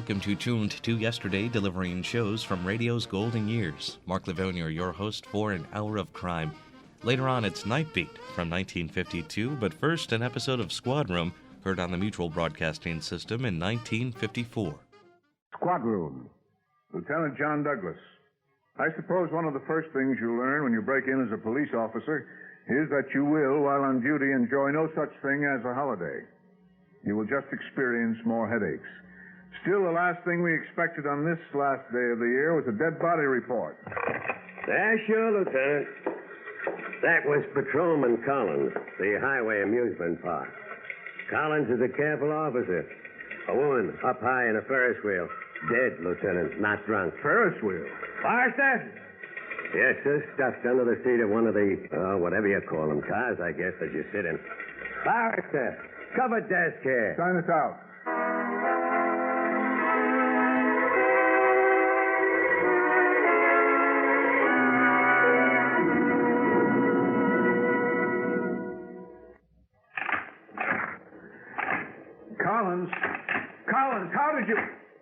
welcome to Tuned to Yesterday, delivering shows from radio's golden years. Mark Lavonier, your host for an hour of crime. Later on, it's Night Beat from 1952, but first, an episode of Squad Room, heard on the Mutual Broadcasting System in 1954. Squad Room. Lieutenant John Douglas. I suppose one of the first things you learn when you break in as a police officer is that you will, while on duty, enjoy no such thing as a holiday. You will just experience more headaches. Still, the last thing we expected on this last day of the year was a dead body report. Sure, Lieutenant. That was Patrolman Collins, the Highway Amusement Park. Collins is a careful officer. A woman up high in a Ferris wheel. Dead, Lieutenant, not drunk. Ferris wheel? Forrester? Yes, sir. Stuffed under the seat of one of the, whatever you call them, cars, I guess, that you sit in. Forrester, cover desk here. Sign us out. Collins, how did you...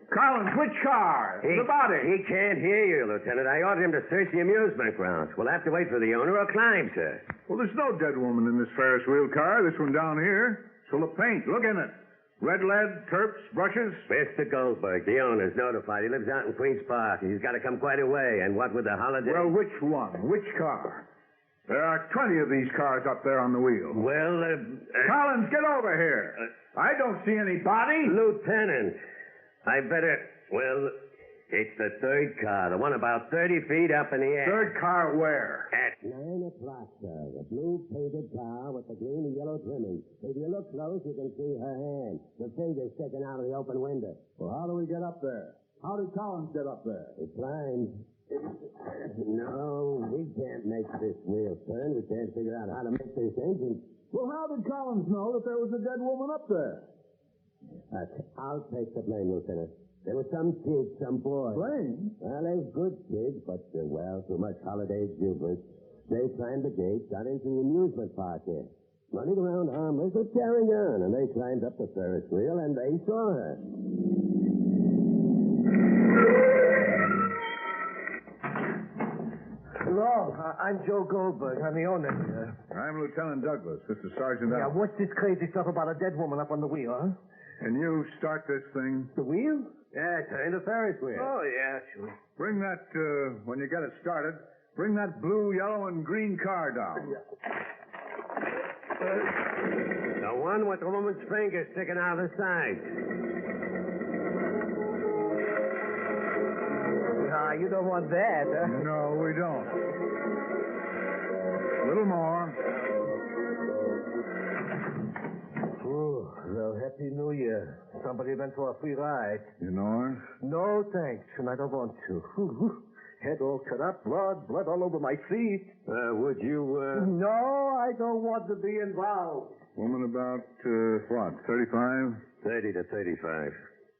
Collins, which car? The body. He can't hear you, Lieutenant. I ordered him to search the amusement grounds. We'll have to wait for the owner or climb, sir. Well, there's no dead woman in this Ferris wheel car. This one down here. It's full of paint. Look in it. Red lead, terps, brushes. Mr. Goldberg, the owner's notified. He lives out in Queens Park. He's got to come quite a way. And what with the holiday... Well, which one? Which car? There are 20 of these cars up there on the wheel. Well, Collins, get over here. I don't see any body. Lieutenant, I better... Well, it's the third car, the one about 30 feet up in the air. Third car where? At 9 o'clock, sir. The blue painted car with the green and yellow trimming. If you look close, you can see her hand. The finger's sticking out of the open window. Well, how do we get up there? How did Collins get up there? He climbed. No, we can't make this wheel turn. We can't figure out how to make this engine. Well, how did Collins know that there was a dead woman up there? I'll take the blame, Lieutenant. There was some kid, some boy. Blame? Well, there's good kids, but, too much holiday exuberance. They climbed the gate, got into the amusement park here. Running around harmless, but carrying on, and they climbed up the Ferris wheel, and they saw her. Hello, I'm Joe Goldberg. I'm the owner here. I'm Lieutenant Douglas. This is Sergeant Yeah, Allen. what's this crazy stuff about a dead woman up on the wheel, huh? Can you start this thing? The wheel? Yeah, turn the Ferris wheel. Oh, yeah, sure. Bring that, when you get it started, bring that blue, yellow, and green car down. The one with the woman's finger sticking out of the side. You don't want that, huh? No, we don't. A little more. Oh, well, Happy New Year. Somebody went for a free ride. You know her? No, thanks, and I don't want to. Head all cut up, blood all over my feet. Would you, No, I don't want to be involved. Woman about, what, 35? 30 to 35.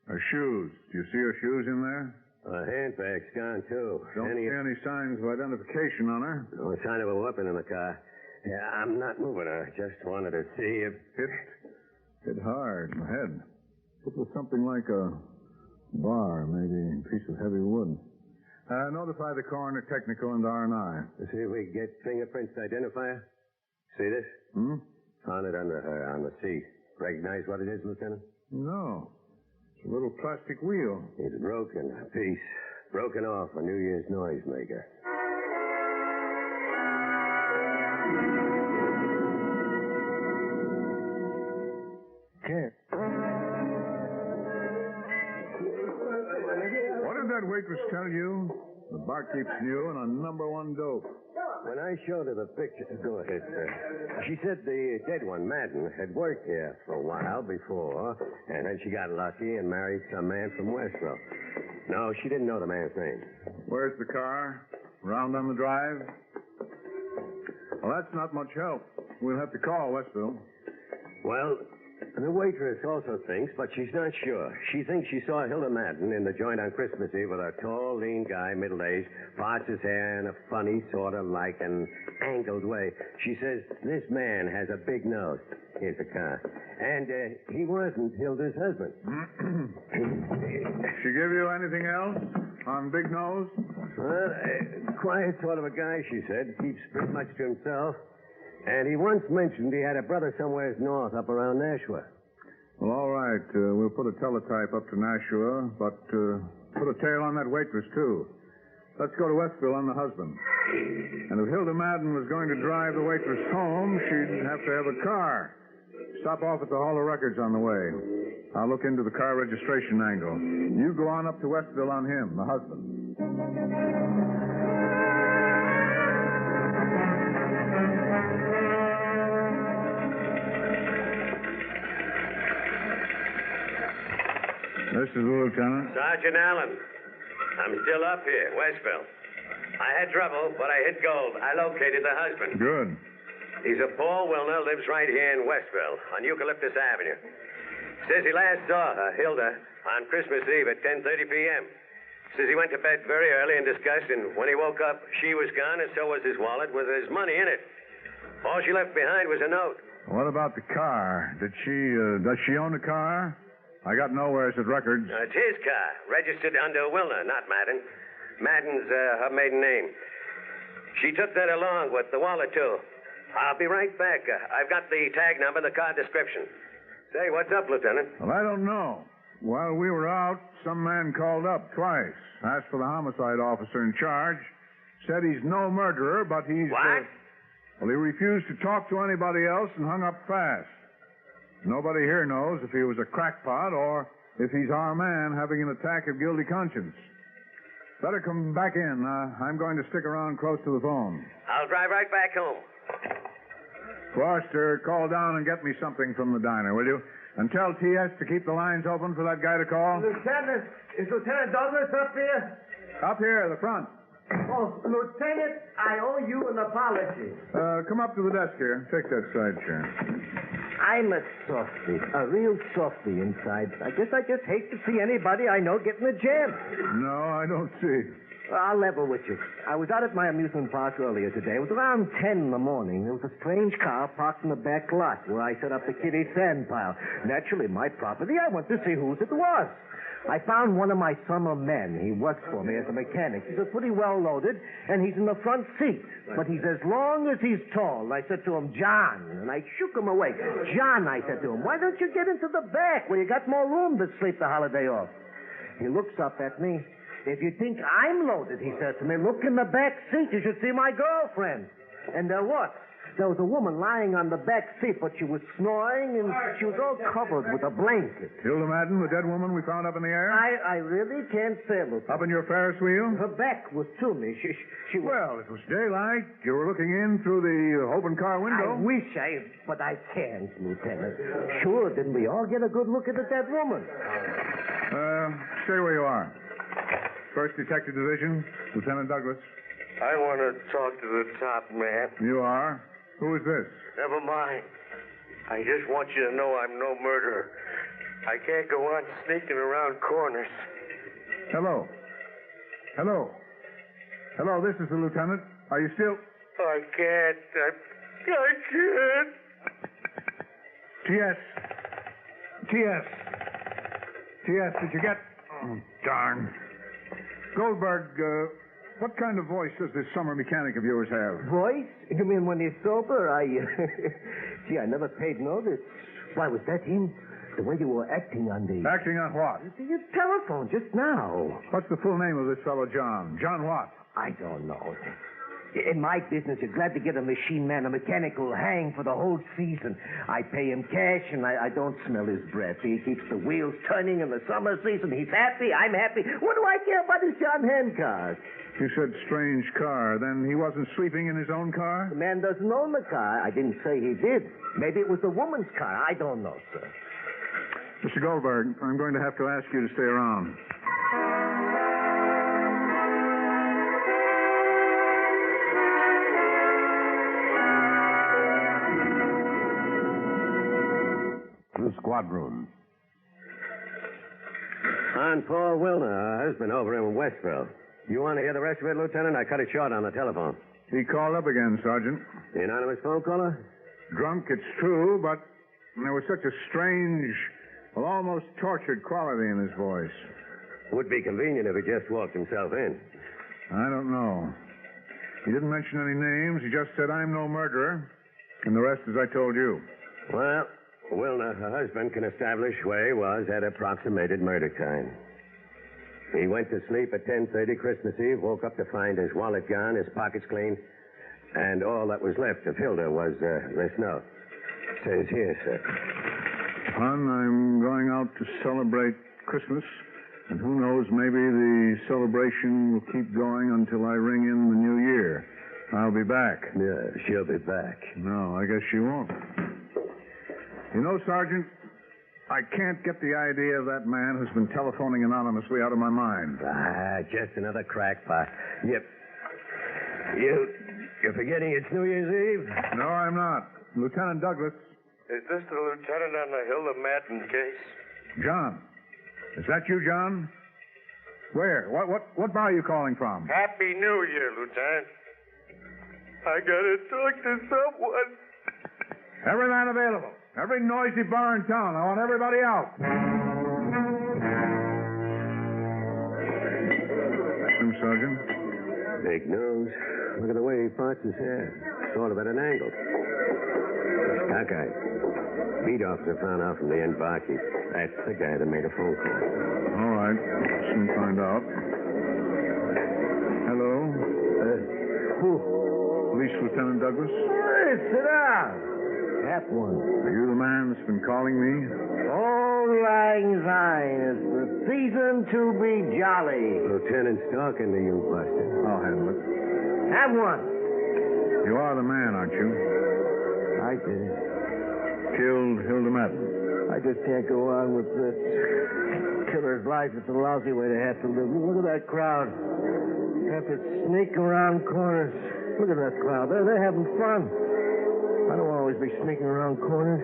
Her shoes. Do you see her shoes in there? Handbag's gone, too. Don't see any signs of identification on her. No sign of a weapon in the car. Yeah, I'm not moving her. Just wanted to see if... Hit hard in the head. It was something like a bar, maybe a piece of heavy wood. Notify the coroner, technical, and R&I. See if we can get fingerprints to identify her. See this? Found it under her on the seat. Recognize what it is, Lieutenant? No. It's a little plastic wheel. It's broken, a piece. Broken off a New Year's noisemaker. Okay. What did that waitress tell you? The barkeep's new and on number one dope. When I showed her the picture... Go ahead, sir. She said the dead one, Madden, had worked here for a while before, and then she got lucky and married some man from Westville. No, she didn't know the man's name. Where's the car? Around on the drive? Well, that's not much help. We'll have to call Westville. Well, And the waitress also thinks, but she's not sure. She thinks she saw Hilda Madden in the joint on Christmas Eve with a tall, lean guy, middle-aged, parts his hair in a funny, sort of like an angled way. She says, this man has a big nose. Here's the car. And he wasn't Hilda's husband. She give you anything else on Big Nose? Well, quiet sort of a guy, she said. Keeps pretty much to himself. And he once mentioned he had a brother somewhere north up around Nashua. Well, all right. We'll put a teletype up to Nashua, but put a tail on that waitress, too. Let's go to Westville on the husband. And if Hilda Madden was going to drive the waitress home, she'd have to have a car. Stop off at the Hall of Records on the way. I'll look into the car registration angle. You go on up to Westville on him, the husband. This is the lieutenant. Sergeant Allen. I'm still up here, Westville. I had trouble, but I hit gold. I located the husband. Good. He's a Paul Wilner, lives right here in Westville on Eucalyptus Avenue. Says he last saw her, Hilda, on Christmas Eve at 10:30 p.m. Says he went to bed very early and discussed, and when he woke up, she was gone, and so was his wallet with his money in it. All she left behind was a note. What about the car? Does she own the car? I got nowheres at records. It's his car, registered under Wilner, not Madden. Madden's her maiden name. She took that along with the wallet, too. I'll be right back. I've got the tag number, the car description. Say, what's up, Lieutenant? Well, I don't know. While we were out, some man called up twice, asked for the homicide officer in charge, said he's no murderer, but he's... What? Well, he refused to talk to anybody else and hung up fast. Nobody here knows if he was a crackpot or if he's our man having an attack of guilty conscience. Better come back in. I'm going to stick around close to the phone. I'll drive right back home. Foster, call down and get me something from the diner, will you? And tell T.S. to keep the lines open for that guy to call. Lieutenant, is Lieutenant Douglas up here? Up here, the front. Oh, Lieutenant, I owe you an apology. Come up to the desk here. Take that side chair. I'm a softie, a real softie inside. I guess I just hate to see anybody I know get in a jam. No, I don't see. I'll level with you. I was out at my amusement park earlier today. It was around 10 in the morning. There was a strange car parked in the back lot where I set up the kiddie sand pile. Naturally, my property. I went to see whose it was. I found one of my summer men. He works for me as a mechanic. He's pretty well loaded, and he's in the front seat. But he's as long as he's tall. I said to him, John, and I shook him away. John, I said to him, why don't you get into the back where you got more room to sleep the holiday off? He looks up at me. If you think I'm loaded, he says to me, look in the back seat. You should see my girlfriend. And there was. There was a woman lying on the back seat, but she was snoring, and she was all covered with a blanket. Hilda Madden, the dead woman we found up in the air? I really can't say, Lieutenant. Up in your Ferris wheel? Her back was to me. She was... Well, it was daylight. You were looking in through the open car window. I wish but I can't, Lieutenant. Sure, didn't we all get a good look at that woman? Stay where you are. First Detective Division, Lieutenant Douglas. I want to talk to the top man. You are? Who is this? Never mind. I just want you to know I'm no murderer. I can't go on sneaking around corners. Hello. Hello, this is the lieutenant. Are you still... I can't. I can't. T.S., did you get... Oh, darn. Goldberg, what kind of voice does this summer mechanic of yours have? Voice? You mean when he's sober? Gee, I never paid notice. Why, was that him? The way you were acting on the... Acting on what? Your telephone just now. What's the full name of this fellow, John? John what? I don't know. In my business, you're glad to get a machine man, a mechanic who'll hang for the whole season. I pay him cash, and I don't smell his breath. He keeps the wheels turning in the summer season. He's happy. I'm happy. What do I care about his John Hancock? You said strange car. Then he wasn't sleeping in his own car? The man doesn't own the car. I didn't say he did. Maybe it was the woman's car. I don't know, sir. Mr. Goldberg, I'm going to have to ask you to stay around. to Squad Room. On Paul Wilner, her husband over in Westville. You want to hear the rest of it, Lieutenant? I cut it short on the telephone. He called up again, Sergeant. The anonymous phone caller? Drunk, it's true, but there was such a strange, well, almost tortured quality in his voice. Would be convenient if he just walked himself in. I don't know. He didn't mention any names. He just said, I'm no murderer. And the rest, as I told you. Well, Wilner, her husband, can establish where he was at approximated murder time. He went to sleep at 10:30 Christmas Eve, woke up to find his wallet gone, his pockets clean, and all that was left of Hilda was this note. It says here, sir. Hon, I'm going out to celebrate Christmas. And who knows, maybe the celebration will keep going until I ring in the new year. I'll be back. Yeah, she'll be back. No, I guess she won't. You know, Sergeant, I can't get the idea of that man who's been telephoning anonymously out of my mind. Just another crackpot. Yep. You're forgetting it's New Year's Eve? No, I'm not. Lieutenant Douglas. Is this the lieutenant on the Hilda Madden case? John. Is that you, John? Where? What bar are you calling from? Happy New Year, Lieutenant. I gotta talk to someone. Every man available. Every noisy bar in town. I want everybody out. Sergeant. Big nose. Look at the way he parts his hair. Sort of at an angle. Cockeyed. Beat officer found out from the end barkeep. That's the guy that made a phone call. All right. Soon find out. Hello? Who? Police Lieutenant Douglas? Hey, sit down. Have one. Are you the man that's been calling me? Old Lang Syne. It's the season to be jolly. Lieutenant's talking to you, Buster. I'll handle it. Have one. You are the man, aren't you? I did it. Killed Hilda Madden. I just can't go on with this. Killer's life is a lousy way to have to live. Look at that crowd. Have to sneak around corners. Look at that crowd. They're having fun. I don't always be sneaking around corners.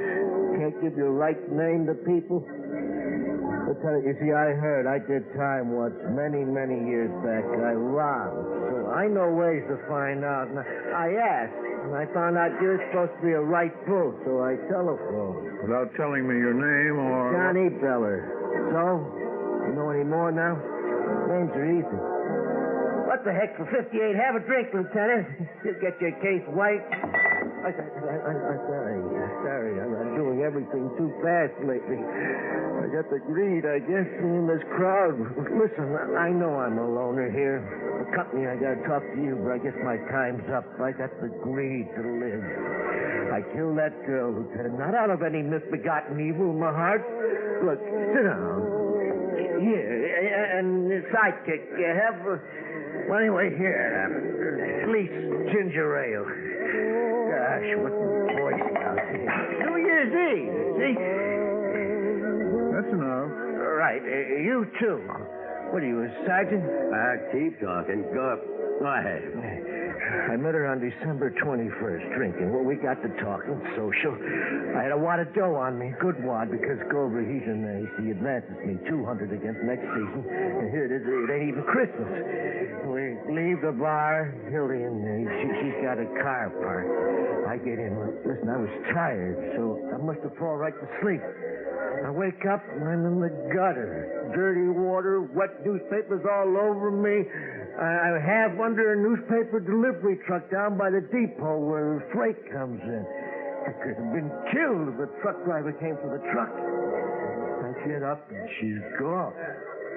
Can't give your right name to people. Lieutenant, you see, I heard I did time once many, many years back. I robbed. So I know ways to find out. And I asked, and I found out you're supposed to be a right bull, so I telephoned. Without telling me your name or... Johnny Beller. So? You know any more now? Names are easy. What the heck, for 58? Have a drink, Lieutenant. You'll get your case white. Sorry. I'm doing everything too fast lately. I got the greed, I guess, in this crowd. Listen, I know I'm a loner here. The company, I gotta talk to you, but I guess my time's up. I got the greed to live. I killed that girl, Lieutenant, not out of any misbegotten evil in my heart. Look, sit down. Here, and sidekick, have... Well, anyway, here, at least ginger ale. Gosh, what Boy Scouts. New Year's Eve, see? That's enough. Right, you too. What are you, a sergeant? Keep talking. Go ahead. I met her on December 21st, drinking. Well, we got to talking, social. I had a wad of dough on me, good wad, because Gover, he advances me 200 against next season. And here it is, it ain't even Christmas. We leave the bar, Hildy and me. She's got a car parked. I get in. Listen, I was tired, so I must have fallen right to sleep. I wake up, and I'm in the gutter. Dirty water, wet newspapers all over me. I have under a newspaper delivery truck down by the depot where the freight comes in. I could have been killed if the truck driver came for the truck. I get up, and she's gone.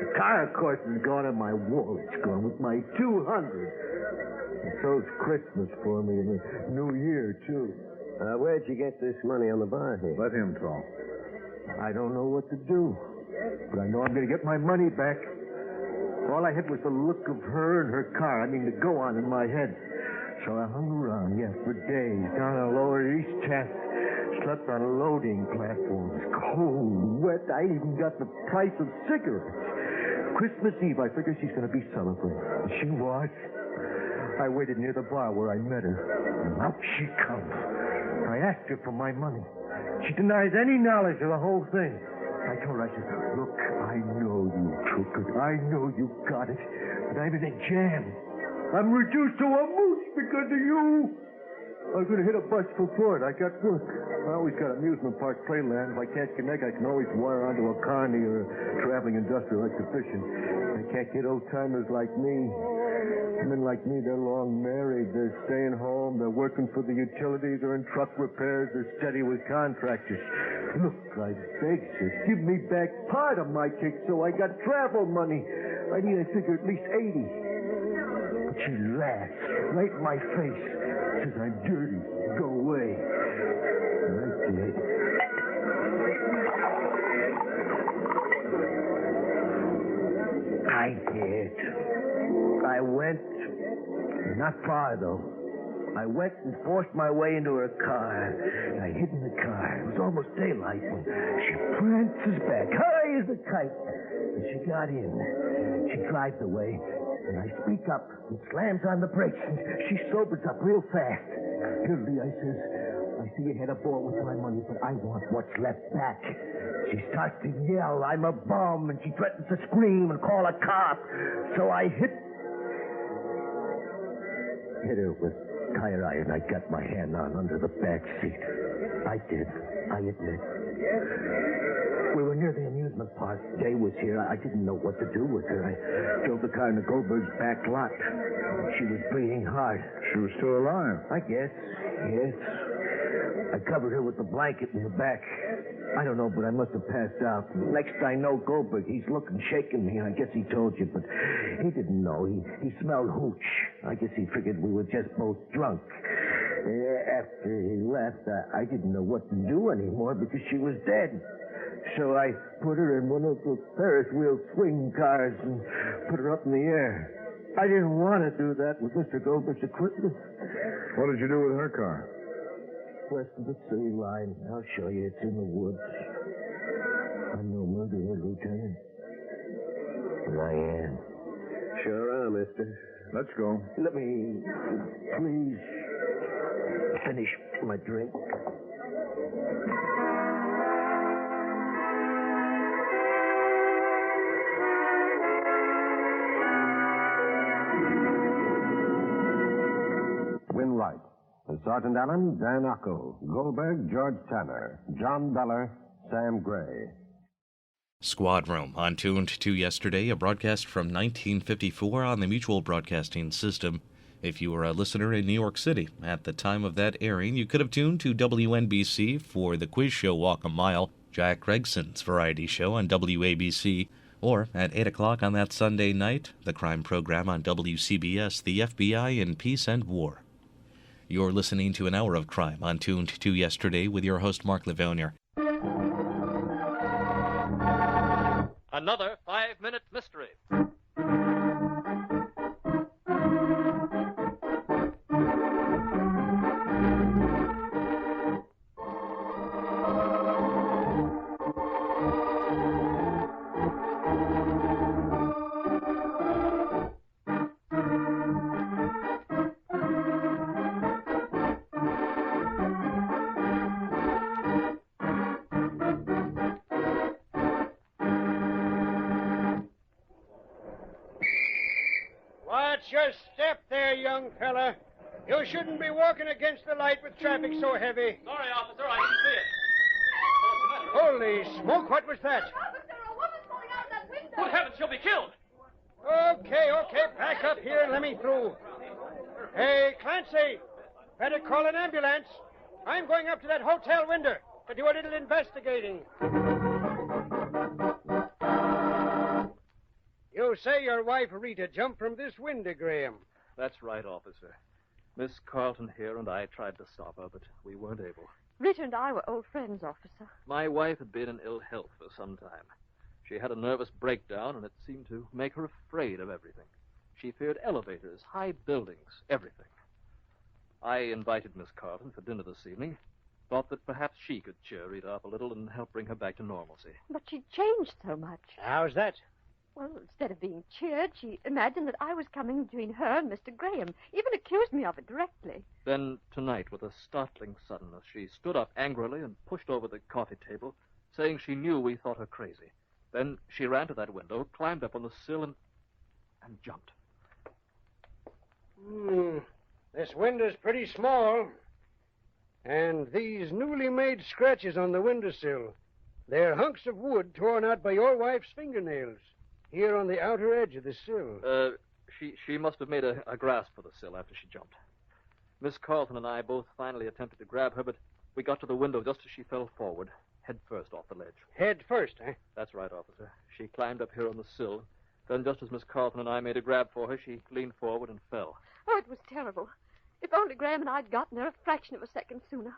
The car, of course, is gone, and my wallet's gone with my 200. And so's Christmas for me, and the New Year, too. Where'd you get this money on the bar here? Let him talk. I don't know what to do, but I know I'm going to get my money back. All I had was the look of her and her car, the go on in my head. So I hung around, for days, down on Lower East 10th. Slept on loading platforms, cold, wet. I even got the price of cigarettes. Christmas Eve, I figured she's going to be celebrating. And she was. I waited near the bar where I met her. And out she comes. I asked her for my money. She denies any knowledge of the whole thing. I told her, I said, look, I know you took it. I know you got it. But I'm in a jam. I'm reduced to a mooch because of you. I was going to hit a bus for port. I got work. I always got amusement park playland. If I can't connect, I can always wire onto a carny or a traveling industrial exhibition. I can't get old-timers like me. Men like me, they're long married. They're staying home. They're working for the utilities or in truck repairs. They're steady with contractors. Look, I beg you, give me back part of my kick so I got travel money. I need, I figure, at least 80. But she laughs right in my face. Says I'm dirty. Go away. I did. I did. I went, not far though. I went and forced my way into her car. And I hid in the car. It was almost daylight when she prances back, high as a kite. And she got in. She drives away. And I speak up and slams on the brakes. And she sobers up real fast. Hildy, I says, I see you had a ball with my money, but I want what's left back. She starts to yell, I'm a bum, and she threatens to scream and call a cop. So I hit her with tire iron I got my hand on under the back seat. I did. I admit. We were near the amusement park. Jay was here. I didn't know what to do with her. I drove the car in the Goldberg's back lot. She was breathing hard. She was still alive. I guess. Yes. I covered her with the blanket in the back. I don't know, but I must have passed out. Next I know, Goldberg, he's looking, shaking me. I guess he told you, but he didn't know. He smelled hooch. I guess he figured we were just both drunk. After he left, I didn't know what to do anymore because she was dead. So I put her in one of the Ferris wheel swing cars and put her up in the air. I didn't want to do that with Mr. Goldberg's equipment. What did you do with her car? West of the city line. I'll show you. It's in the woods. I'm no murderer, Lieutenant. But I am. Sure are, mister. Let's go. Let me, please, finish my drink. Wright. Sergeant Allen, Dan Ocko. Goldberg, George Tanner. John Beller, Sam Gray. Squad Room on Tuned to Yesterday, a broadcast from 1954 on the Mutual Broadcasting System. If you were a listener in New York City at the time of that airing, you could have tuned to WNBC for the quiz show Walk a Mile, Jack Gregson's variety show on WABC, or at 8 o'clock on that Sunday night, the crime program on WCBS, The FBI in Peace and War. You're listening to an hour of crime on Tuned to Yesterday with your host, Mark Lavonier. Another 5-minute mystery. Watch your step there, young fella. You shouldn't be walking against the light with traffic so heavy. Sorry, officer, I didn't see it. Holy smoke, what was that? Officer, a woman's falling out of that window. Good heavens, she'll be killed. Okay, back up here and let me through. Hey, Clancy, better call an ambulance. I'm going up to that hotel window to do a little investigating. You say your wife Rita jumped from this window, Graham. That's right, officer. Miss Carlton here and I tried to stop her, but we weren't able. Rita and I were old friends, officer. My wife had been in ill health for some time. She had a nervous breakdown, and it seemed to make her afraid of everything. She feared elevators, high buildings, everything. I invited Miss Carlton for dinner this evening. Thought that perhaps she could cheer Rita up a little and help bring her back to normalcy. But she changed so much. How's that? Well, instead of being cheered, she imagined that I was coming between her and Mr. Graham. Even accused me of it directly. Then, tonight, with a startling suddenness, she stood up angrily and pushed over the coffee table, saying she knew we thought her crazy. Then she ran to that window, climbed up on the sill, and jumped. This window's pretty small. And these newly made scratches on the windowsill, they're hunks of wood torn out by your wife's fingernails, here on the outer edge of the sill. She must have made a grasp for the sill after she jumped. Miss Carlton and I both finally attempted to grab her, but we got to the window just as she fell forward, head first off the ledge. Head first, eh? That's right, officer. She climbed up here on the sill. Then, just as Miss Carlton and I made a grab for her, she leaned forward and fell. Oh, it was terrible. If only Graham and I'd gotten there a fraction of a second sooner.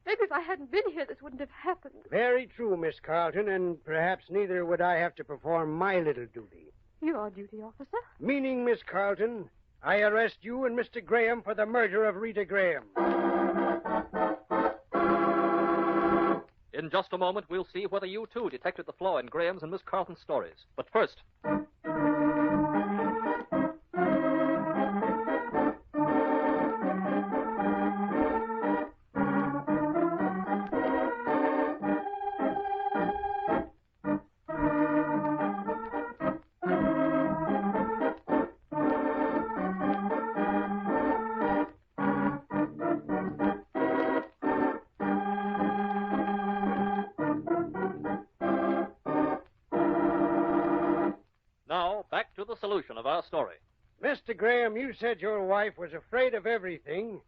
Maybe if I hadn't been here, this wouldn't have happened. Very true, Miss Carlton, and perhaps neither would I have to perform my little duty. Your duty, officer? Meaning, Miss Carlton, I arrest you and Mr. Graham for the murder of Rita Graham. In just a moment, we'll see whether you, too, detected the flaw in Graham's and Miss Carlton's stories. But first... Now, back to the solution of our story. Mr. Graham, you said your wife was afraid of everything,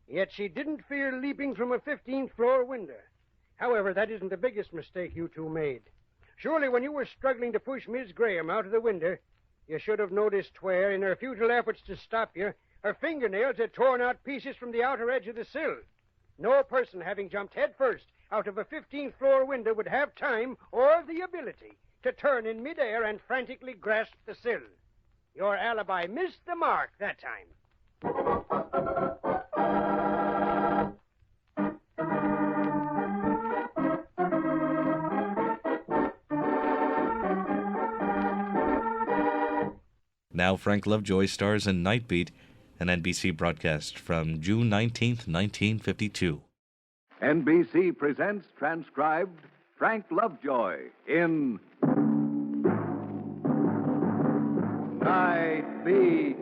yet she didn't fear leaping from a 15th floor window. However, that isn't the biggest mistake you two made. Surely when you were struggling to push Miss Graham out of the window, you should have noticed where, in her futile efforts to stop you, her fingernails had torn out pieces from the outer edge of the sill. No person having jumped head first out of a 15th floor window would have time or the ability to turn in midair and frantically grasp the sill. Your alibi missed the mark that time. Now Frank Lovejoy stars in Night Beat, an NBC broadcast from June 19th, 1952. NBC presents transcribed Frank Lovejoy in Night Beat.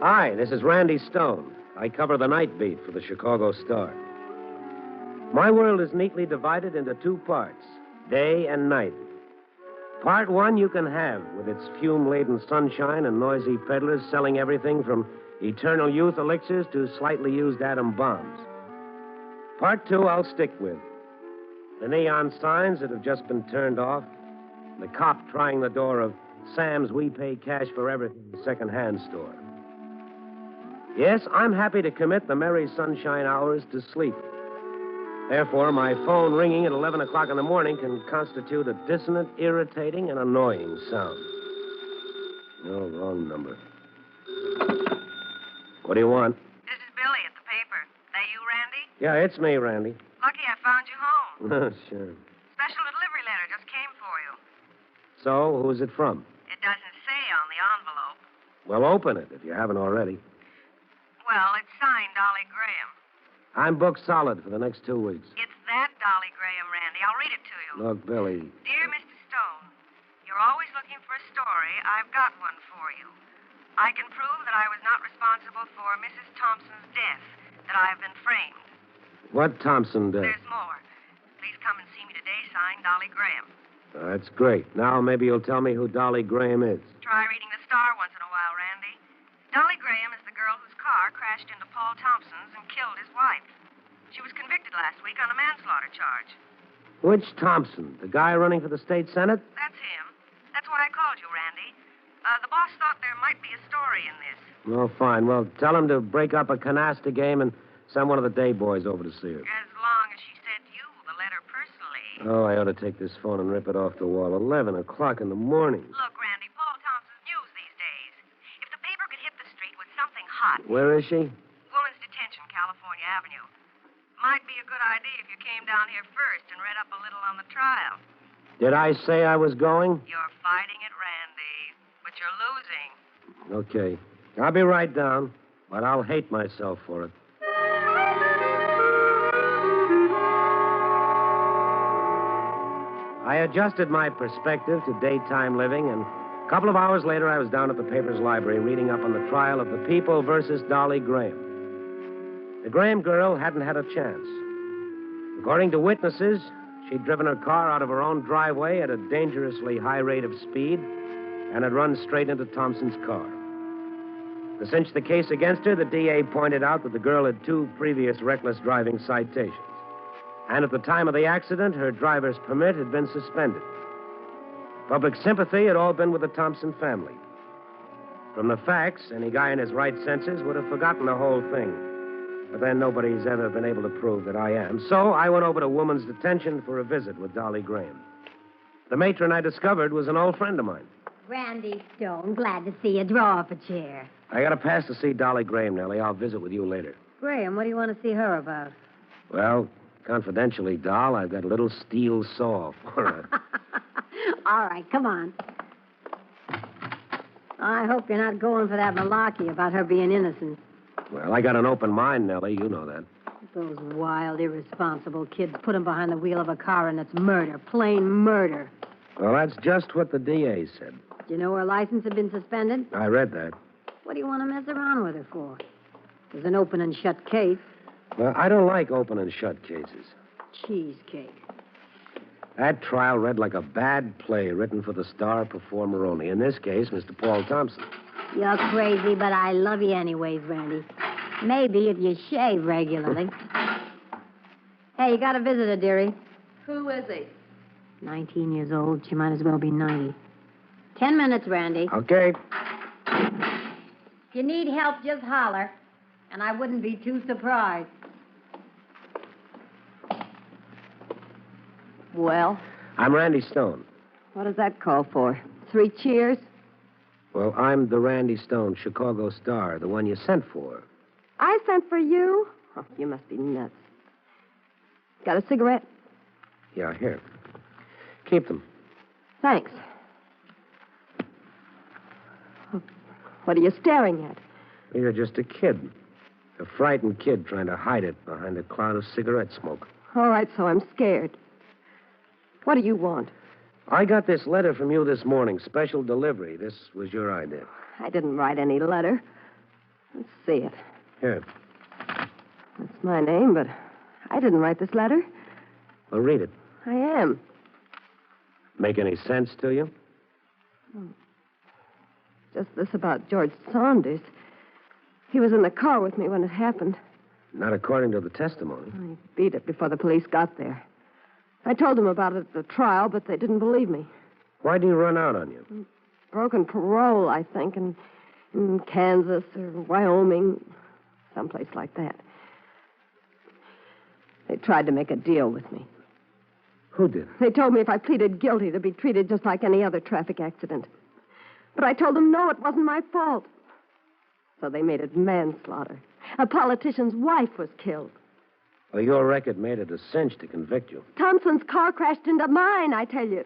Hi, this is Randy Stone. I cover the night beat for the Chicago Star. My world is neatly divided into two parts, day and night. Part one you can have, with its fume-laden sunshine and noisy peddlers selling everything from eternal youth elixirs to slightly used atom bombs. Part two I'll stick with. The neon signs that have just been turned off, the cop trying the door of Sam's We Pay Cash for Everything second-hand store. Yes, I'm happy to commit the merry sunshine hours to sleep. Therefore, my phone ringing at 11 o'clock in the morning can constitute a dissonant, irritating, and annoying sound. No, wrong number. What do you want? This is Billy at the paper. That you, Randy? Yeah, it's me, Randy. Lucky I found you home. Sure. Special delivery letter just came for you. So, who's it from? It doesn't say on the envelope. Well, open it if you haven't already. Well, it's signed Dolly Graham. I'm booked solid for the next 2 weeks. It's that Dolly Graham, Randy. I'll read it to you. Look, Billy. Dear Mr. Stone, you're always looking for a story. I've got one for you. I can prove that I was not responsible for Mrs. Thompson's death, that I have been framed. What Thompson did? There's more. Please come and see me today, signed Dolly Graham. That's great. Now maybe you'll tell me who Dolly Graham is. Try reading the Star once in a while, Randy. Dolly Graham is the girl whose car crashed into Paul Thompson's and killed his wife. She was convicted last week on a manslaughter charge. Which Thompson? The guy running for the state senate? That's him. That's why I called you, Randy. The boss thought there might be a story in this. Oh, fine. Well, tell him to break up a canasta game and send one of the day boys over to see her. As long as she sent you the letter personally. Oh, I ought to take this phone and rip it off the wall. 11 o'clock in the morning. Look, Randy, Where is she? Woman's Detention, California Avenue. Might be a good idea if you came down here first and read up a little on the trial. Did I say I was going? You're fighting it, Randy, but you're losing. Okay. I'll be right down, but I'll hate myself for it. I adjusted my perspective to daytime living, and a couple of hours later, I was down at the paper's library reading up on the trial of the People versus Dolly Graham. The Graham girl hadn't had a chance. According to witnesses, she'd driven her car out of her own driveway at a dangerously high rate of speed and had run straight into Thompson's car. To cinch the case against her, the DA pointed out that the girl had 2 previous reckless driving citations. And at the time of the accident, her driver's permit had been suspended. Public sympathy had all been with the Thompson family. From the facts, any guy in his right senses would have forgotten the whole thing. But then nobody's ever been able to prove that I am. So I went over to Woman's Detention for a visit with Dolly Graham. The matron I discovered was an old friend of mine. Randy Stone, glad to see you. Draw up a chair. I got a pass to see Dolly Graham, Nellie. I'll visit with you later. Graham, what do you want to see her about? Well, confidentially, Doll, I've got a little steel saw for her. All right, come on. I hope you're not going for that malarkey about her being innocent. Well, I got an open mind, Nellie. You know that. Those wild, irresponsible kids put him behind the wheel of a car, and it's murder, plain murder. Well, that's just what the DA said. Do you know her license had been suspended? I read that. What do you want to mess around with her for? It was an open and shut case. Well, I don't like open and shut cases. Cheesecake. That trial read like a bad play written for the star performer only. In this case, Mr. Paul Thompson. You're crazy, but I love you anyways, Randy. Maybe if you shave regularly. Hey, you got a visitor, dearie. Who is he? 19 years old. She might as well be 90. 10 minutes, Randy. Okay. If you need help, just holler. And I wouldn't be too surprised. Well? I'm Randy Stone. What does that call for? 3 cheers? Well, I'm the Randy Stone, Chicago Star, the one you sent for. I sent for you? Oh, you must be nuts. Got a cigarette? Yeah, here. Keep them. Thanks. What are you staring at? You're just a kid. A frightened kid trying to hide it behind a cloud of cigarette smoke. All right, so I'm scared. What do you want? I got this letter from you this morning, special delivery. This was your idea. I didn't write any letter. Let's see it. Here. That's my name, but I didn't write this letter. Well, read it. I am. Make any sense to you? Just this about George Saunders. He was in the car with me when it happened. Not according to the testimony. I beat it before the police got there. I told them about it at the trial, but they didn't believe me. Why'd he run out on you? Broken parole, I think, in Kansas or Wyoming, someplace like that. They tried to make a deal with me. Who did? They told me if I pleaded guilty to be treated just like any other traffic accident. But I told them, no, it wasn't my fault. So they made it manslaughter. A politician's wife was killed. Well, your record made it a cinch to convict you. Thompson's car crashed into mine, I tell you.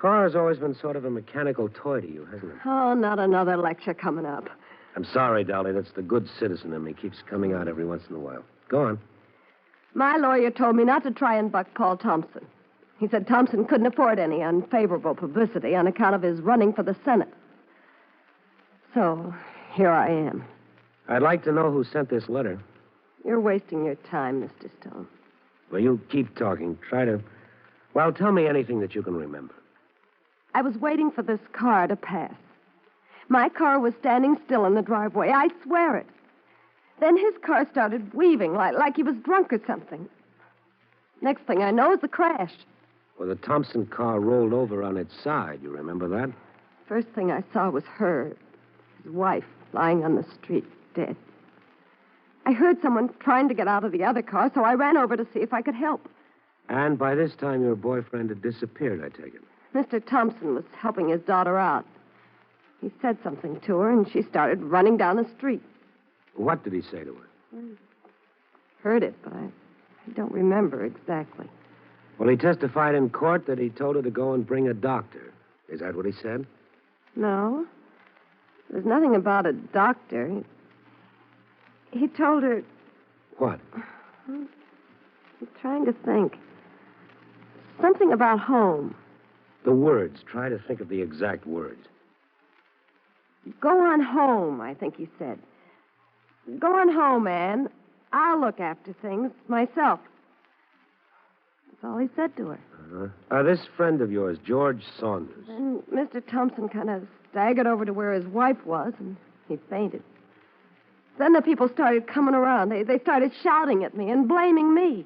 Car has always been sort of a mechanical toy to you, hasn't it? Oh, not another lecture coming up. I'm sorry, Dolly. That's the good citizen in me. Keeps coming out every once in a while. Go on. My lawyer told me not to try and buck Paul Thompson. He said Thompson couldn't afford any unfavorable publicity on account of his running for the Senate. So, here I am. I'd like to know who sent this letter. You're wasting your time, Mr. Stone. Well, you keep talking. Well, tell me anything that you can remember. I was waiting for this car to pass. My car was standing still in the driveway. I swear it. Then his car started weaving like he was drunk or something. Next thing I know is the crash. Well, the Thompson car rolled over on its side. You remember that? First thing I saw was her, his wife, lying on the street, dead. I heard someone trying to get out of the other car, so I ran over to see if I could help. And by this time, your boyfriend had disappeared, I take it. Mr. Thompson was helping his daughter out. He said something to her, and she started running down the street. What did he say to her? Heard it, but I don't remember exactly. Well, he testified in court that he told her to go and bring a doctor. Is that what he said? No. There's nothing about a doctor. He told her... What? I'm trying to think. Something about home. The words. Try to think of the exact words. Go on home, I think he said. Go on home, Anne. I'll look after things myself. That's all he said to her. This friend of yours, George Saunders. Then Mr. Thompson kind of staggered over to where his wife was, and he fainted. Then the people started coming around. They started shouting at me and blaming me.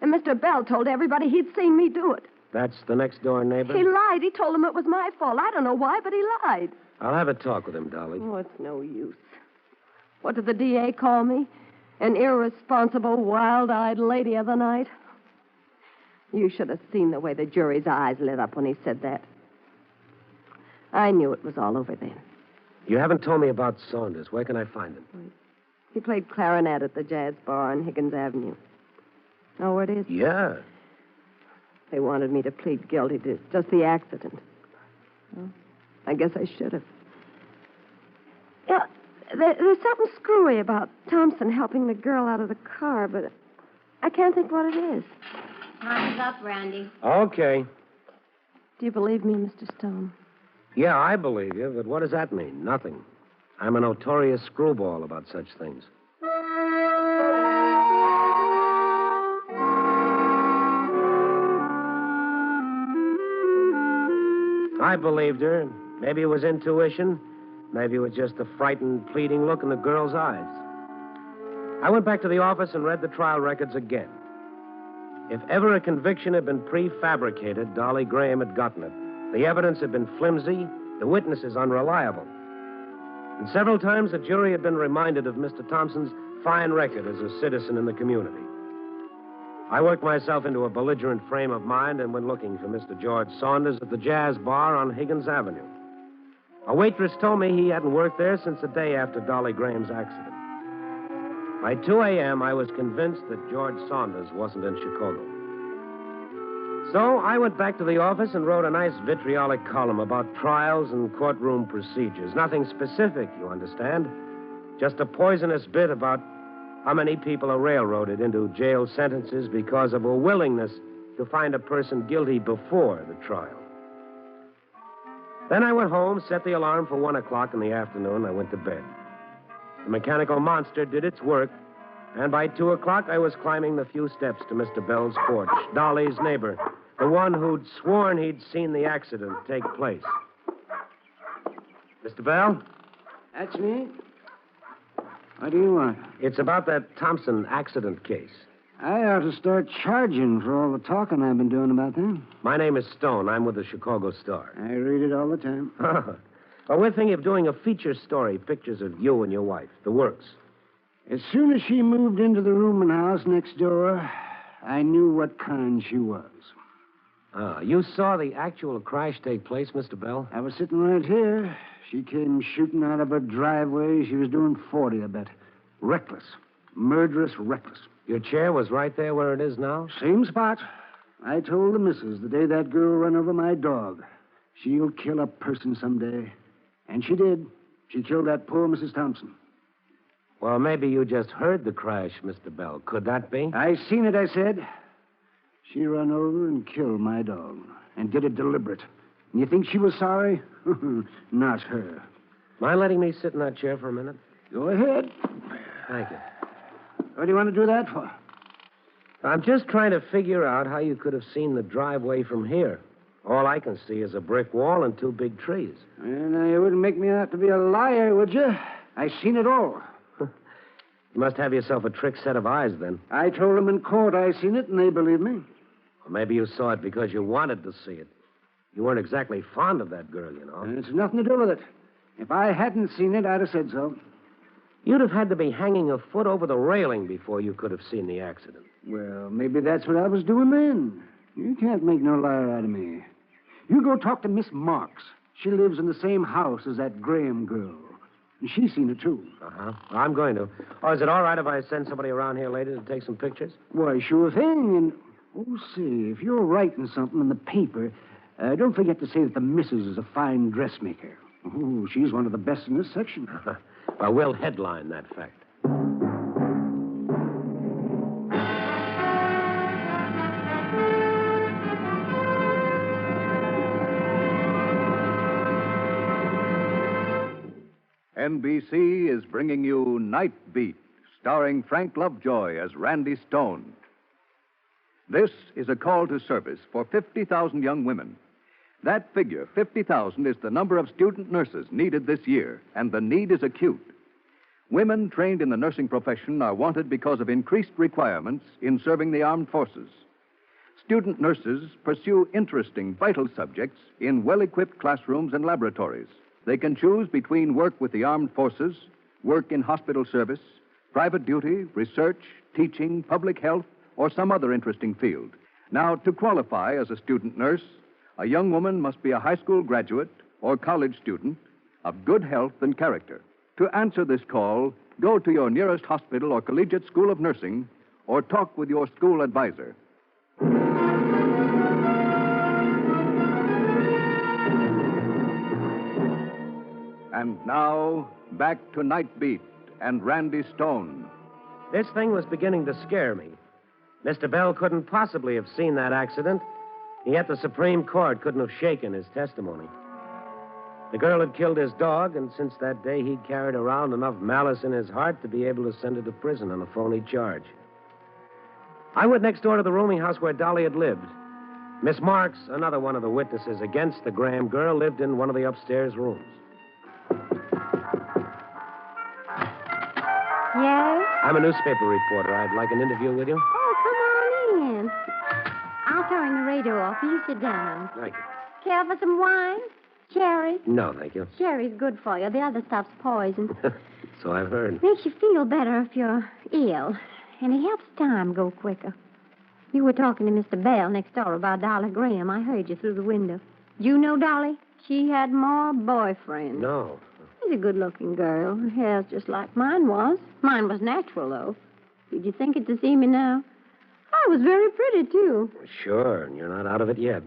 And Mr. Bell told everybody he'd seen me do it. That's the next door neighbor? He lied. He told them it was my fault. I don't know why, but he lied. I'll have a talk with him, Dolly. Oh, it's no use. What did the DA call me? An irresponsible, wild-eyed lady of the night? You should have seen the way the jury's eyes lit up when he said that. I knew it was all over then. You haven't told me about Saunders. Where can I find him? He played clarinet at the Jazz Bar on Higgins Avenue. Know where it is? Yeah. They wanted me to plead guilty to just the accident. Well, I guess I should have. Yeah, there's something screwy about Thompson helping the girl out of the car, but I can't think what it is. Time's up, Randy. Okay. Do you believe me, Mr. Stone? Yeah, I believe you, but what does that mean? Nothing. I'm a notorious screwball about such things. I believed her. Maybe it was intuition. Maybe it was just the frightened, pleading look in the girl's eyes. I went back to the office and read the trial records again. If ever a conviction had been prefabricated, Dolly Graham had gotten it. The evidence had been flimsy, the witnesses unreliable. And several times the jury had been reminded of Mr. Thompson's fine record as a citizen in the community. I worked myself into a belligerent frame of mind and went looking for Mr. George Saunders at the Jazz Bar on Higgins Avenue. A waitress told me he hadn't worked there since the day after Dolly Graham's accident. By 2 a.m., I was convinced that George Saunders wasn't in Chicago. So I went back to the office and wrote a nice vitriolic column about trials and courtroom procedures. Nothing specific, you understand. Just a poisonous bit about how many people are railroaded into jail sentences because of a willingness to find a person guilty before the trial. Then I went home, set the alarm for 1 o'clock in the afternoon. I went to bed. The mechanical monster did its work, and by 2 o'clock I was climbing the few steps to Mr. Bell's porch, Dolly's neighbor, the one who'd sworn he'd seen the accident take place. Mr. Bell? That's me. What do you want? It's about that Thompson accident case. I ought to start charging for all the talking I've been doing about that. My name is Stone. I'm with the Chicago Star. I read it all the time. Well, we're thinking of doing a feature story, pictures of you and your wife, the works. As soon as she moved into the rooming house next door, I knew what kind she was. You saw the actual crash take place, Mr. Bell? I was sitting right here. She came shooting out of her driveway. She was doing 40, I bet. Reckless. Murderous reckless. Your chair was right there where it is now? Same spot. I told the missus the day that girl ran over my dog, she'll kill a person someday. And she did. She killed that poor Mrs. Thompson. Well, maybe you just heard the crash, Mr. Bell. Could that be? I seen it, I said. She ran over and killed my dog. And did it deliberate. And you think she was sorry? Not her. Mind letting me sit in that chair for a minute? Go ahead. Thank you. What do you want to do that for? I'm just trying to figure out how you could have seen the driveway from here. All I can see is a brick wall and 2 big trees. Well, now, you wouldn't make me out to be a liar, would you? I seen it all. You must have yourself a trick set of eyes, then. I told them in court I seen it, and they believed me. Well, maybe you saw it because you wanted to see it. You weren't exactly fond of that girl, you know. It's nothing to do with it. If I hadn't seen it, I'd have said so. You'd have had to be hanging a foot over the railing before you could have seen the accident. Well, maybe that's what I was doing then. You can't make no liar out of me. You go talk to Miss Marks. She lives in the same house as that Graham girl. She's seen it, too. Uh-huh. I'm going to. Oh, is it all right if I send somebody around here later to take some pictures? Why, sure thing. And, say, if you're writing something in the paper, don't forget to say that the missus is a fine dressmaker. Oh, she's one of the best in this section. Well, we'll headline that fact. NBC is bringing you Night Beat, starring Frank Lovejoy as Randy Stone. This is a call to service for 50,000 young women. That figure, 50,000, is the number of student nurses needed this year, and the need is acute. Women trained in the nursing profession are wanted because of increased requirements in serving the armed forces. Student nurses pursue interesting, vital subjects in well-equipped classrooms and laboratories. They can choose between work with the armed forces, work in hospital service, private duty, research, teaching, public health, or some other interesting field. Now, to qualify as a student nurse, a young woman must be a high school graduate or college student of good health and character. To answer this call, go to your nearest hospital or collegiate school of nursing or talk with your school advisor. And now, back to Night Beat and Randy Stone. This thing was beginning to scare me. Mr. Bell couldn't possibly have seen that accident, and yet the Supreme Court couldn't have shaken his testimony. The girl had killed his dog, and since that day he'd carried around enough malice in his heart to be able to send her to prison on a phony charge. I went next door to the rooming house where Dolly had lived. Miss Marks, another one of the witnesses against the Graham girl, lived in one of the upstairs rooms. Yes? I'm a newspaper reporter. I'd like an interview with you. Oh, come on in. I'll turn the radio off. You sit down. Thank you. Care for some wine? Sherry? No, thank you. Sherry's good for you. The other stuff's poison. So I've heard. Makes you feel better if you're ill. And it helps time go quicker. You were talking to Mr. Bell next door about Dolly Graham. I heard you through the window. You know Dolly? She had more boyfriends. No. She's a good-looking girl. Her hair's just like mine was. Mine was natural, though. Did you think it to see me now? I was very pretty, too. Sure, and you're not out of it yet.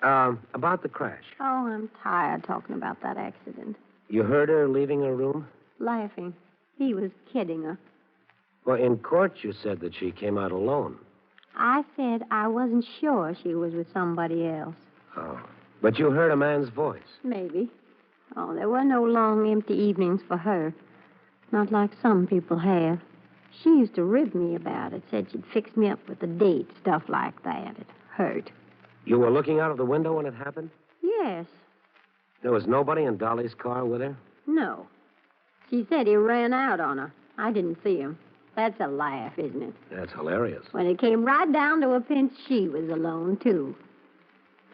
About the crash. Oh, I'm tired talking about that accident. You heard her leaving her room? Laughing. He was kidding her. Well, in court you said that she came out alone. I said I wasn't sure she was with somebody else. Oh. But you heard a man's voice. Maybe. Oh, there were no long, empty evenings for her. Not like some people have. She used to rib me about it. Said she'd fix me up with a date, stuff like that. It hurt. You were looking out of the window when it happened? Yes. There was nobody in Dolly's car with her? No. She said he ran out on her. I didn't see him. That's a laugh, isn't it? That's hilarious. When it came right down to a pinch, she was alone, too.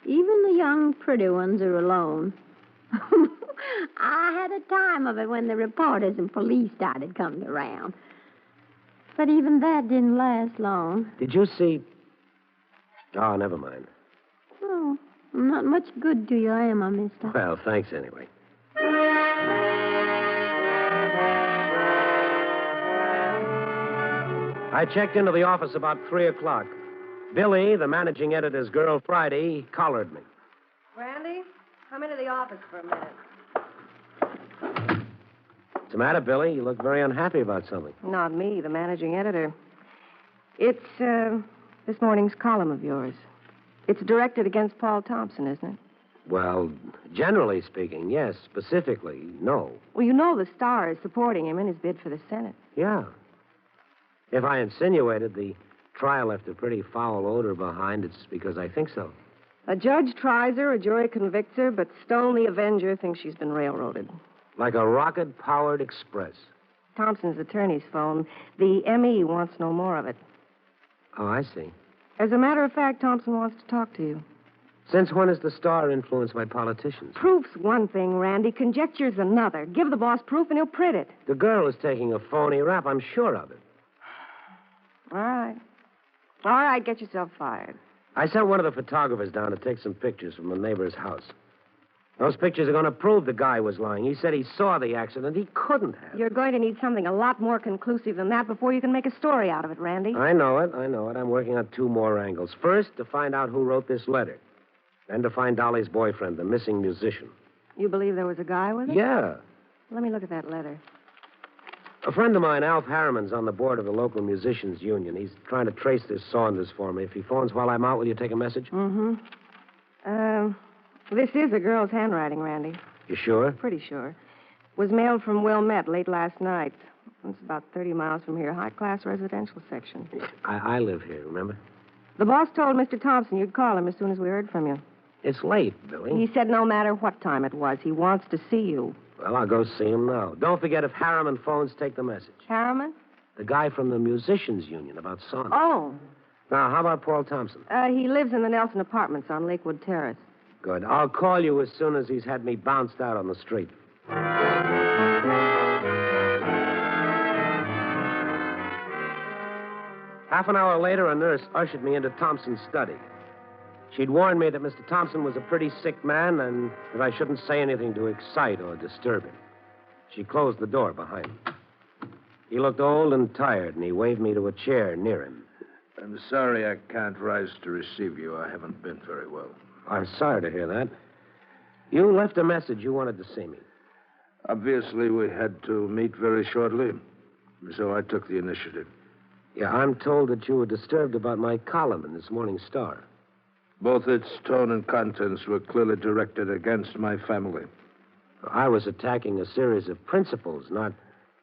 Even the young, pretty ones are alone. I had a time of it when the reporters and police started coming around. But even that didn't last long. Did you see... Oh, never mind. Oh, I'm not much good to you, am I, mister? Well, thanks anyway. I checked into the office about 3 o'clock. Billy, the managing editor's girl, Friday, collared me. Randy, come into the office for a minute. What's the matter, Billy? You look very unhappy about something. Not me, the managing editor. It's this morning's column of yours. It's directed against Paul Thompson, isn't it? Well, generally speaking, yes. Specifically, no. Well, you know the Star is supporting him in his bid for the Senate. Yeah. If I insinuated the trial left a pretty foul odor behind, it's because I think so. A judge tries her, a jury convicts her, but Stone the Avenger thinks she's been railroaded. Like a rocket-powered express. Thompson's attorney's phone. The M.E. wants no more of it. Oh, I see. As a matter of fact, Thompson wants to talk to you. Since when is the Star influenced by politicians? Proof's one thing, Randy. Conjecture's another. Give the boss proof and he'll print it. The girl is taking a phony rap. I'm sure of it. All right. All right, get yourself fired. I sent one of the photographers down to take some pictures from a neighbor's house. Those pictures are going to prove the guy was lying. He said he saw the accident. He couldn't have. You're going to need something a lot more conclusive than that before you can make a story out of it, Randy. I know it. I'm working on 2 more angles. First, to find out who wrote this letter. Then to find Dolly's boyfriend, the missing musician. You believe there was a guy with it? Yeah. Let me look at that letter. A friend of mine, Alf Harriman's on the board of the local musicians union. He's trying to trace this Saunders for me. If he phones while I'm out, will you take a message? Mm-hmm. This is a girl's handwriting, Randy. You sure? Pretty sure. Was mailed from Wilmette late last night. It's about 30 miles from here. High-class residential section. I live here, remember? The boss told Mr. Thompson you'd call him as soon as we heard from you. It's late, Billy. He said no matter what time it was, he wants to see you. Well, I'll go see him now. Don't forget, if Harriman phones, take the message. Harriman? The guy from the musicians union about Saunders. Oh. Now, how about Paul Thompson? He lives in the Nelson Apartments on Lakewood Terrace. Good. I'll call you as soon as he's had me bounced out on the street. Half an hour later, a nurse ushered me into Thompson's study. She'd warned me that Mr. Thompson was a pretty sick man and that I shouldn't say anything to excite or disturb him. She closed the door behind him. He looked old and tired, and he waved me to a chair near him. I'm sorry I can't rise to receive you. I haven't been very well. I'm sorry to hear that. You left a message. You wanted to see me. Obviously, we had to meet very shortly, so I took the initiative. Yeah, I'm told that you were disturbed about my column in this morning's Star. Both its tone and contents were clearly directed against my family. I was attacking a series of principles, not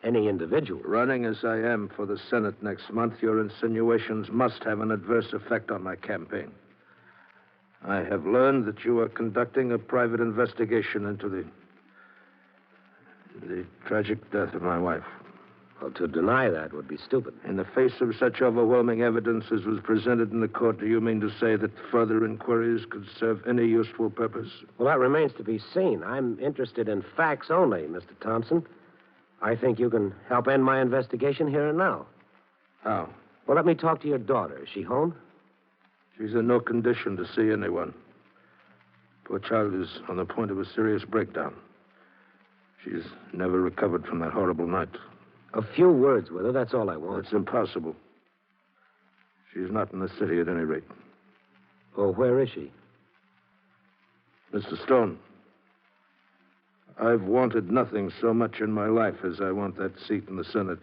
any individual. Running as I am for the Senate next month, your insinuations must have an adverse effect on my campaign. I have learned that you are conducting a private investigation into the tragic death of my wife. Well, to deny that would be stupid. In the face of such overwhelming evidence as was presented in the court, do you mean to say that further inquiries could serve any useful purpose? Well, that remains to be seen. I'm interested in facts only, Mr. Thompson. I think you can help end my investigation here and now. How? Well, let me talk to your daughter. Is she home? She's in no condition to see anyone. Poor child is on the point of a serious breakdown. She's never recovered from that horrible night. A few words with her, that's all I want. It's impossible. She's not in the city at any rate. Oh, where is she? Mr. Stone, I've wanted nothing so much in my life as I want that seat in the Senate.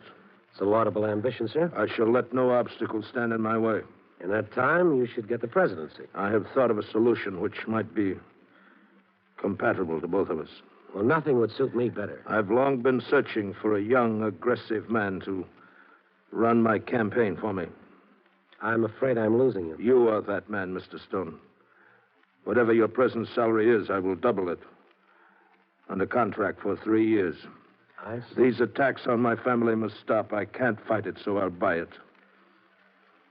It's a laudable ambition, sir. I shall let no obstacle stand in my way. In that time, you should get the presidency. I have thought of a solution which might be compatible to both of us. Well, nothing would suit me better. I've long been searching for a young, aggressive man to run my campaign for me. I'm afraid I'm losing you. You are that man, Mr. Stone. Whatever your present salary is, I will double it. Under contract for 3 years. I see. These attacks on my family must stop. I can't fight it, so I'll buy it.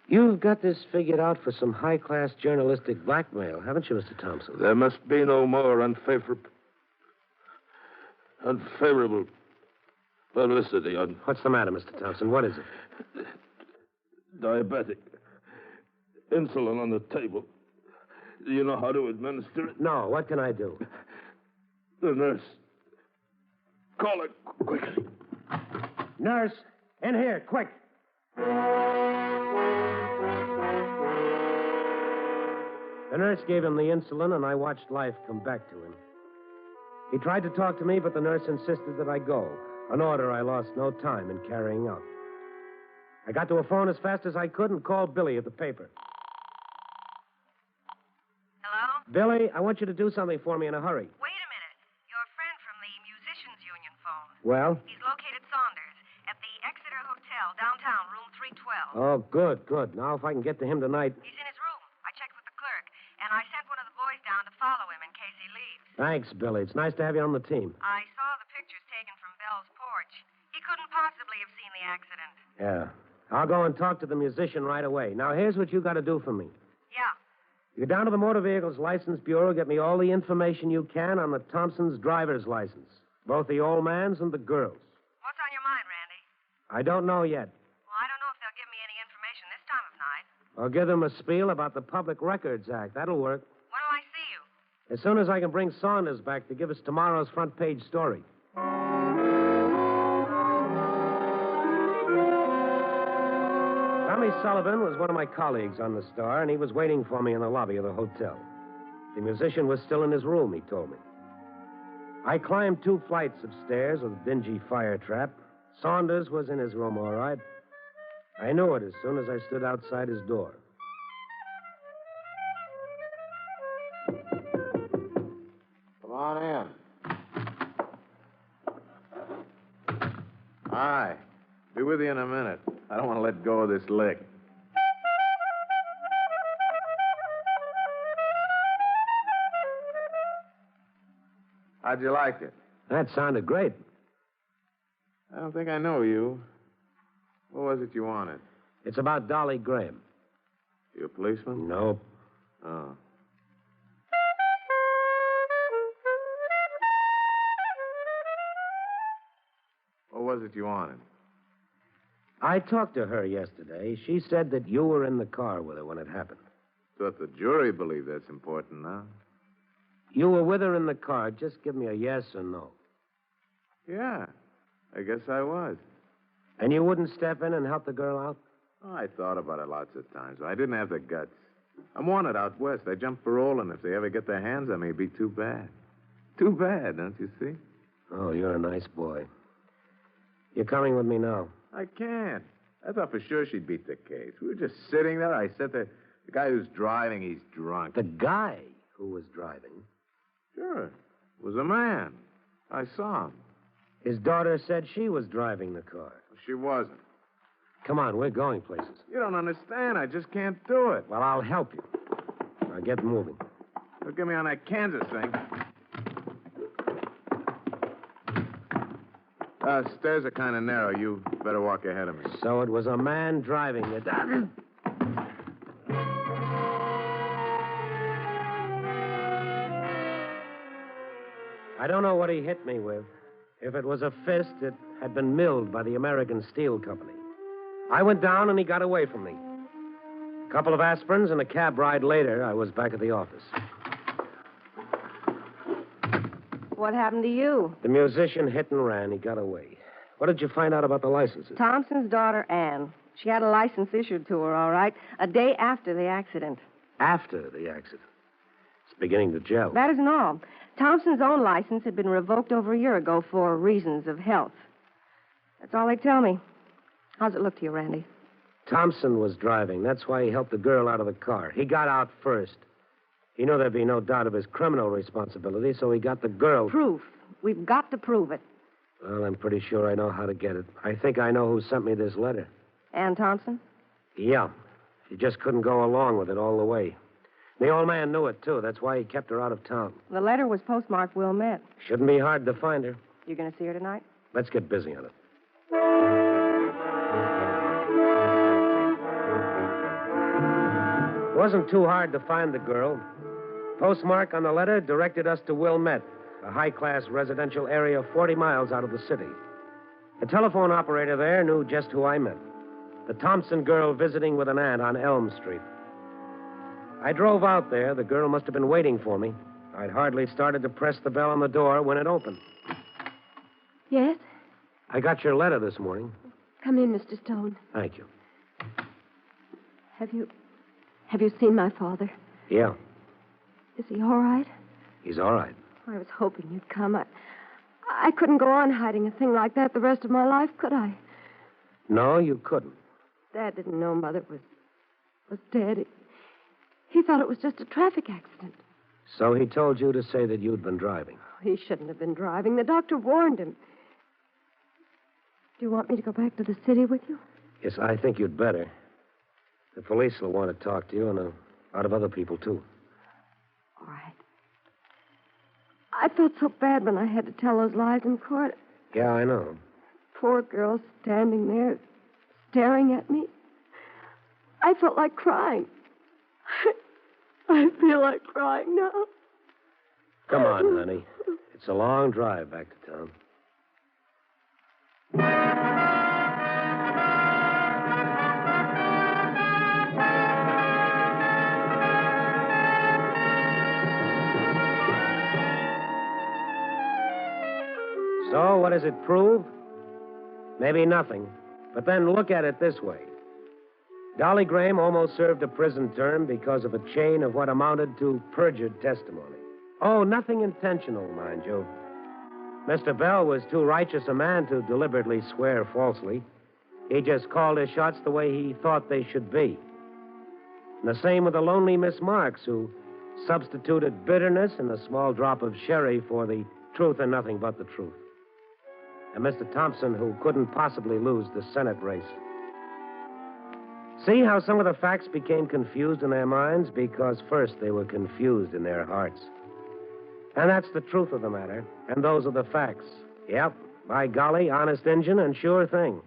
You've got this figured out for some high-class journalistic blackmail, haven't you, Mr. Thompson? There must be no more unfavorable publicity on... What's the matter, Mr. Thompson? What is it? Diabetic. Insulin on the table. Do you know how to administer it? No. What can I do? The nurse. Call her quickly. Nurse, in here, quick. The nurse gave him the insulin, and I watched life come back to him. He tried to talk to me, but the nurse insisted that I go, an order I lost no time in carrying out. I got to a phone as fast as I could and called Billy at the paper. Hello? Billy, I want you to do something for me in a hurry. Wait a minute. Your friend from the Musicians Union phoned. Well? He's located Saunders at the Exeter Hotel, downtown, room 312. Oh, good. Now, if I can get to him tonight. He's in his room. I checked with the clerk, and I sent one of the boys down to follow him in case he leaves. Thanks, Billy. It's nice to have you on the team. I saw the pictures taken from Bell's porch. He couldn't possibly have seen the accident. Yeah. I'll go and talk to the musician right away. Now, here's what you got to do for me. Yeah. You go down to the Motor Vehicles License Bureau, get me all the information you can on the Thompsons' driver's license, both the old man's and the girl's. What's on your mind, Randy? I don't know yet. Well, I don't know if they'll give me any information this time of night. I'll give them a spiel about the Public Records Act. That'll work. When'll I see you? As soon as I can bring Saunders back to give us tomorrow's front page story. Tommy Sullivan was one of my colleagues on the Star, and he was waiting for me in the lobby of the hotel. The musician was still in his room, he told me. I climbed 2 flights of stairs with a dingy fire trap. Saunders was in his room, all right. I knew it as soon as I stood outside his door. Come on in. Hi. Be with you in a minute. I don't want to let go of this lick. How'd you like it? That sounded great. I don't think I know you. What was it you wanted? It's about Dolly Graham. You a policeman? Nope. Oh. What was it you wanted? I talked to her yesterday. She said that you were in the car with her when it happened. Thought the jury believed that's important now. You were with her in the car. Just give me a yes or no. Yeah, I guess I was. And you wouldn't step in and help the girl out? Oh, I thought about it lots of times, but I didn't have the guts. I'm wanted out west. I jump parole, and if they ever get their hands on me, it'd be too bad. Too bad, don't you see? Oh, you're a nice boy. You're coming with me now. I can't. I thought for sure she'd beat the case. We were just sitting there. I said to the guy who's driving, he's drunk. The guy who was driving? Sure. It was a man. I saw him. His daughter said she was driving the car. She wasn't. Come on, we're going places. You don't understand. I just can't do it. Well, I'll help you. Now get moving. Don't get me on that Kansas thing. Stairs are kind of narrow. You better walk ahead of me. So it was a man driving it. I don't know what he hit me with. If it was a fist, it had been milled by the American Steel Company. I went down and he got away from me. A couple of aspirins and a cab ride later, I was back at the office. What happened to you? The musician hit and ran. He got away. What did you find out about the licenses? Thompson's daughter, Anne. She had a license issued to her, all right, a day after the accident. After the accident. It's beginning to gel. That isn't all. Thompson's own license had been revoked over a year ago for reasons of health. That's all they tell me. How's it look to you, Randy? Thompson was driving. That's why he helped the girl out of the car. He got out first. He knew there'd be no doubt of his criminal responsibility, so he got the girl. Proof. We've got to prove it. Well, I'm pretty sure I know how to get it. I think I know who sent me this letter. Ann Thompson? Yeah. She just couldn't go along with it all the way. The old man knew it, too. That's why he kept her out of town. The letter was postmarked Wilmette. Shouldn't be hard to find her. You going to see her tonight? Let's get busy on it. It wasn't too hard to find the girl. Postmark on the letter directed us to Wilmette, a high-class residential area 40 miles out of the city. The telephone operator there knew just who I meant. The Thompson girl visiting with an aunt on Elm Street. I drove out there. The girl must have been waiting for me. I'd hardly started to press the bell on the door when it opened. Yes? I got your letter this morning. Come in, Mr. Stone. Thank you. Have you seen my father? Yeah. Is he all right? He's all right. I was hoping you'd come. I couldn't go on hiding a thing like that the rest of my life, could I? No, you couldn't. Dad didn't know Mother was dead. He thought it was just a traffic accident. So he told you to say that you'd been driving. He shouldn't have been driving. The doctor warned him. Do you want me to go back to the city with you? Yes, I think you'd better. The police will want to talk to you, and a lot of other people, too. All right. I felt so bad when I had to tell those lies in court. Yeah, I know. Poor girl standing there, staring at me. I felt like crying. I feel like crying now. Come on, honey. It's a long drive back to town. So, what does it prove? Maybe nothing. But then look at it this way. Dolly Graham almost served a prison term because of a chain of what amounted to perjured testimony. Oh, nothing intentional, mind you. Mr. Bell was too righteous a man to deliberately swear falsely. He just called his shots the way he thought they should be. And the same with the lonely Miss Marks, who substituted bitterness and a small drop of sherry for the truth and nothing but the truth. And Mr. Thompson, who couldn't possibly lose the Senate race. See how some of the facts became confused in their minds? Because first they were confused in their hearts. And that's the truth of the matter, and those are the facts. Yep, by golly, honest Injun and sure thing.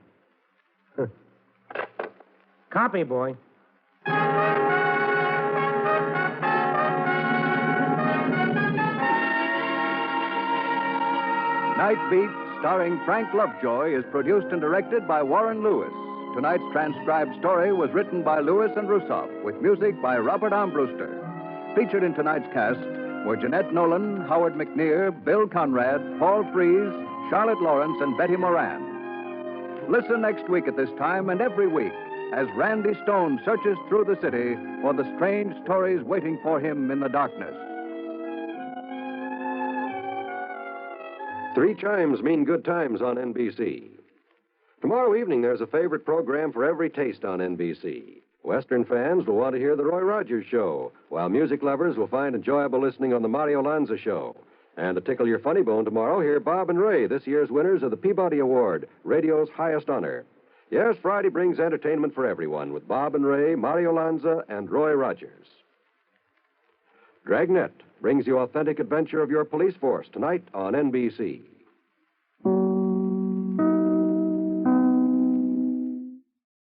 Copy, boy. Night Beat, starring Frank Lovejoy, is produced and directed by Warren Lewis. Tonight's transcribed story was written by Lewis and Rousseff, with music by Robert Armbruster. Featured in tonight's cast were Jeanette Nolan, Howard McNear, Bill Conrad, Paul Frees, Charlotte Lawrence, and Betty Moran. Listen next week at this time and every week as Randy Stone searches through the city for the strange stories waiting for him in the darkness. 3 chimes mean good times on NBC. Tomorrow evening, there's a favorite program for every taste on NBC. Western fans will want to hear The Roy Rogers Show, while music lovers will find enjoyable listening on The Mario Lanza Show. And to tickle your funny bone tomorrow, hear Bob and Ray, this year's winners of the Peabody Award, radio's highest honor. Yes, Friday brings entertainment for everyone with Bob and Ray, Mario Lanza, and Roy Rogers. Dragnet brings you authentic adventure of your police force tonight on NBC.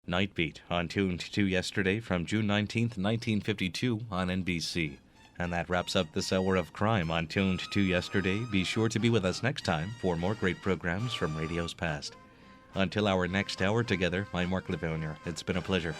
Night Beat, on Tuned to Yesterday from June 19th, 1952 on NBC. And that wraps up this hour of crime on Tuned to Yesterday. Be sure to be with us next time for more great programs from radio's past. Until our next hour together, I'm Mark Lavonier. It's been a pleasure.